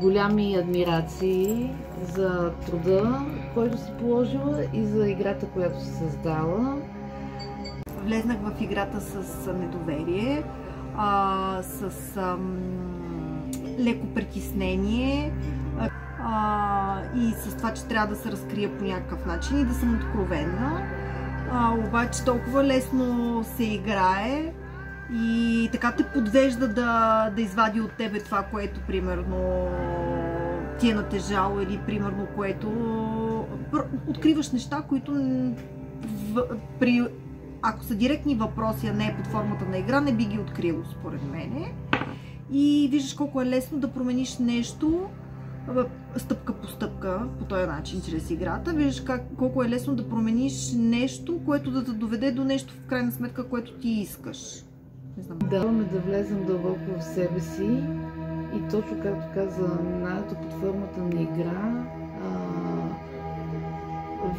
голями адмирации за труда, който си положила и за играта, която си създала. Влезнах в играта с недоверие, с леко притеснение и с това, че трябва да се разкрия по някакъв начин и да съм откровенна. Обаче толкова лесно се играе и така те подвежда да извади от тебе това, което примерно ти е натежало или примерно което откриваш неща, които ако са директни въпроси, а не е под формата на игра, не би ги открило според мене. И виждаш колко е лесно да промениш нещо стъпка по стъпка, по този начин, чрез играта. Виждаш колко е лесно да промениш нещо, което да те доведе до нещо в крайна сметка, което ти искаш. Не знам. Даваме да влезем дълбоко в себе си и точно както каза Нането, под формата на игра,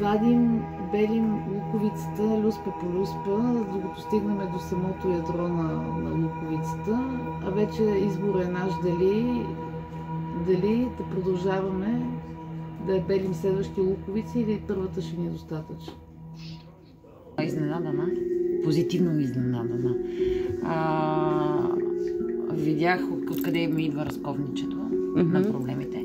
вадим, белим луковицата люспа по люспа, докато стигнем до самото ядро на луковицата, а вече избор е наш дали да продължаваме да белим следващи луковици или първата ще ни е достатъчно. Изненадана, позитивно изненадана. Видях откъде ми идва разковничето на проблемите.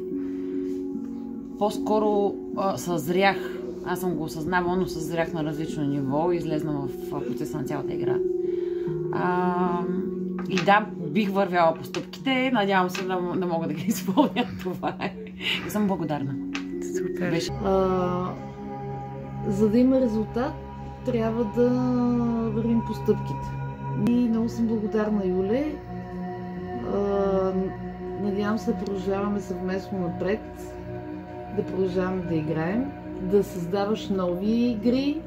По-скоро съзрях, аз съм го осъзнавала, но съзрях на различно ниво и излезна в процеса на цялата игра. И да, бих вървяла по стъпките, надявам се да мога да ги изпълня. Това е. И съм благодарна. Супер. За да има резултат, трябва да вървим по стъпките. И много съм благодарна, Юле. Надявам се да продължаваме съвместно напред, да продължаваме да играем, да създаваш нови игри,